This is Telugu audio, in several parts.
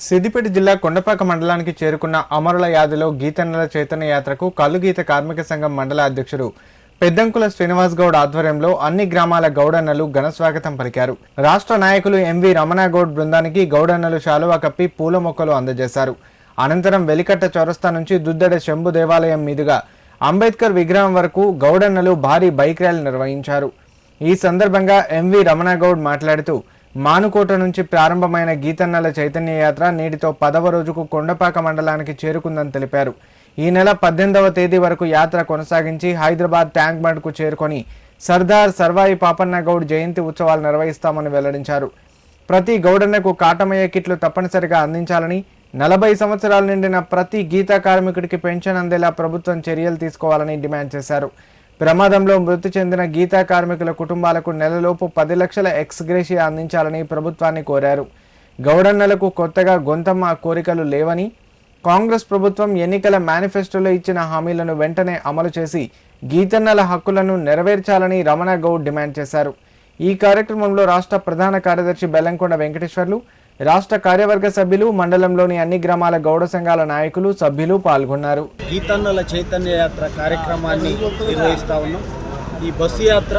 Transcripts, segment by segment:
సిద్దిపేట జిల్లా కొండపాక మండలానికి చేరుకున్న అమరుల యాదిలో గీతన్నల చైతన్య యాత్రకు కల్లుగీత కార్మిక సంఘం మండల అధ్యక్షుడు పెద్దంకుల శ్రీనివాస్ గౌడ్ ఆధ్వర్యంలో అన్ని గ్రామాల గౌడన్నలు ఘనస్వాగతం పలికారు. రాష్ట్ర నాయకులు ఎంవి రమణగౌడ్ బృందానికి గౌడన్నలు శాలువా కప్పి పూల మొక్కలు అందజేశారు. అనంతరం వెలికట్ట చౌరస్తా నుంచి దుద్దెడ శంభు దేవాలయం మీదుగా అంబేద్కర్ విగ్రహం వరకు గౌడన్నలు భారీ బైక్ ర్యాలీ నిర్వహించారు. ఈ సందర్భంగా ఎంవి రమణగౌడ్ మాట్లాడుతూ మానుకోట నుంచి ప్రారంభమైన గీతన్నల చైతన్య యాత్ర నేటితో 10వ రోజుకు కొండపాక మండలానికి చేరుకుందని తెలిపారు. ఈ నెల 18వ తేదీ వరకు యాత్ర కొనసాగించి హైదరాబాద్ ట్యాంక్ బండ్కు చేరుకొని సర్దార్ సర్వాయి పాపన్న గౌడ్ జయంతి ఉత్సవాలు నిర్వహిస్తామని వెల్లడించారు. ప్రతి గౌడన్నకు కాటమయ్య కిట్లు తప్పనిసరిగా అందించాలని, 40 సంవత్సరాలు నిండిన ప్రతి గీతా కార్మికుడికి పెన్షన్ అందేలా ప్రభుత్వం చర్యలు తీసుకోవాలని డిమాండ్ చేశారు. ప్రమాదంలో మృతి చెందిన గీతా కార్మికుల కుటుంబాలకు నెలలోపు 10 లక్షల ఎక్స్గ్రేషియా అందించాలని ప్రభుత్వాన్ని కోరారు. గౌడన్నలకు కొత్తగా గొంతమ్మ కోరికలు లేవని, కాంగ్రెస్ ప్రభుత్వం ఎన్నికల మేనిఫెస్టోలో ఇచ్చిన హామీలను వెంటనే అమలు చేసి గీతన్నల హక్కులను నెరవేర్చాలని రమణ గౌడ్ డిమాండ్ చేశారు. ఈ కార్యక్రమంలో రాష్ట్ర ప్రధాన కార్యదర్శి బెల్లంకొండ వెంకటేశ్వర్లు, రాష్ట్ర కార్యవర్గ సభ్యులు, మండలంలోని అన్ని గ్రామాల గౌడ సంఘాల నాయకులు, సభ్యులు పాల్గొన్నారు. గీతన్నల చైతన్య యాత్ర కార్యక్రమాన్ని నిర్వహిస్తా ఉన్నాం. ఈ బస్సు యాత్ర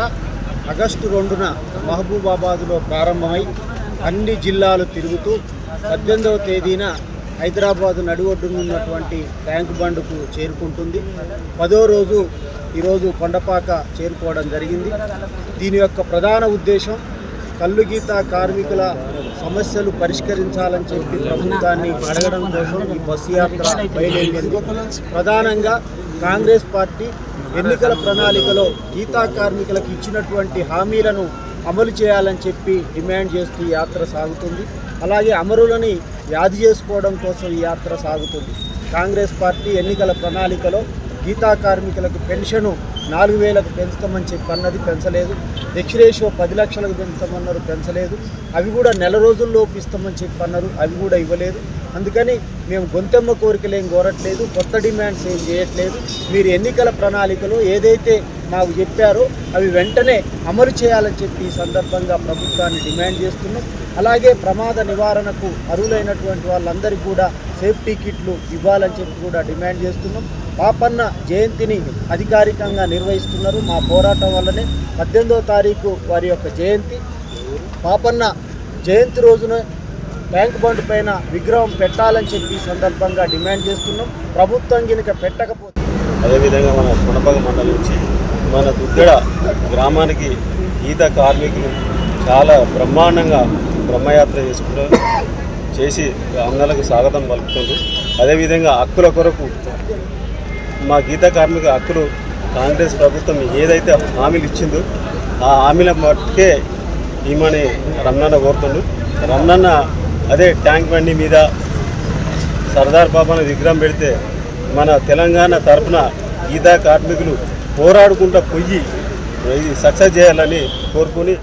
ఆగస్టు 2న మహబూబాబాద్లో ప్రారంభమై అన్ని జిల్లాలు తిరుగుతూ 18వ తేదీన హైదరాబాద్ నడిఒడ్డునున్నటువంటి ట్యాంక్ బండ్కు చేరుకుంటుంది. 10వ రోజు ఈరోజు కొండపాక చేరుకోవడం జరిగింది. దీని యొక్క ప్రధాన ఉద్దేశం కల్లుగీత కార్మికుల సమస్యలు పరిష్కరించాలని చెప్పి ప్రభుత్వాన్ని అడగడం కోసం ఈ బస్సు యాత్ర బయలుదేరింది. ప్రధానంగా కాంగ్రెస్ పార్టీ ఎన్నికల ప్రణాళికలో గీతా కార్మికులకు ఇచ్చినటువంటి హామీలను అమలు చేయాలని చెప్పి డిమాండ్ చేస్తూ ఈ యాత్ర సాగుతుంది. అలాగే అమరులని యాది చేసుకోవడం కోసం ఈ యాత్ర సాగుతుంది. కాంగ్రెస్ పార్టీ ఎన్నికల ప్రణాళికలో గీతా కార్మికులకు పెన్షను 4,000కు పెంచుతామని చెప్పి అన్నది, పెంచలేదు. ఎక్స్గ్రేషియో 10 లక్షలకు పెంచుతామన్నారు, పెంచలేదు. అవి కూడా నెల రోజుల్లోపు ఇస్తామని చెప్పి అన్నారు, అవి కూడా ఇవ్వలేదు. అందుకని మేము గొంతెమ్మ కోరికలు ఏం కోరట్లేదు, కొత్త డిమాండ్స్ ఏం చేయట్లేదు. మీరు ఎన్నికల ప్రణాళికలో ఏదైతే మాకు చెప్పారో అవి వెంటనే అమలు చేయాలని చెప్పి ఈ సందర్భంగా ప్రభుత్వాన్ని డిమాండ్ చేస్తున్నాం. అలాగే ప్రమాద నివారణకు అర్హులైనటువంటి వాళ్ళందరికీ కూడా సేఫ్టీ కిట్లు ఇవ్వాలని చెప్పి కూడా డిమాండ్ చేస్తున్నాం. పాపన్న జయంతిని అధికారికంగా నిర్వహిస్తున్నారు. మా పోరాటం వల్లనే 18వ తారీఖు వారి యొక్క జయంతి. పాపన్న జయంతి రోజున ట్యాంక్ బండ్ పైన విగ్రహం పెట్టాలని చెప్పి సందర్భంగా డిమాండ్ చేస్తున్నాం. ప్రభుత్వం గినక పెట్టకపోతే అదేవిధంగా మన కొండపాక మండలం నుంచి మన దుద్దెడ గ్రామానికి గీతా కార్మికులు చాలా బ్రహ్మాండంగా బ్రహ్మయాత్ర చేసి అన్నలకు స్వాగతం పలుకుతుంది. అదేవిధంగా హక్కుల కొరకు మా గీతా కార్మిక హక్కులు కాంగ్రెస్ ప్రభుత్వం ఏదైతే హామీలు ఇచ్చిందో ఆ హామీల మట్టుకే ఈమెని రమణన్న కోరుతుండు. రమణన్న అదే ట్యాంక్ బండి మీద సర్దార్ పాపన్న విగ్రహం పెడితే మన తెలంగాణ తరఫున గీతా కార్మికులు పోరాడుకుంటూ పోయి ఇది సక్సెస్ చేయాలని కోరుకుని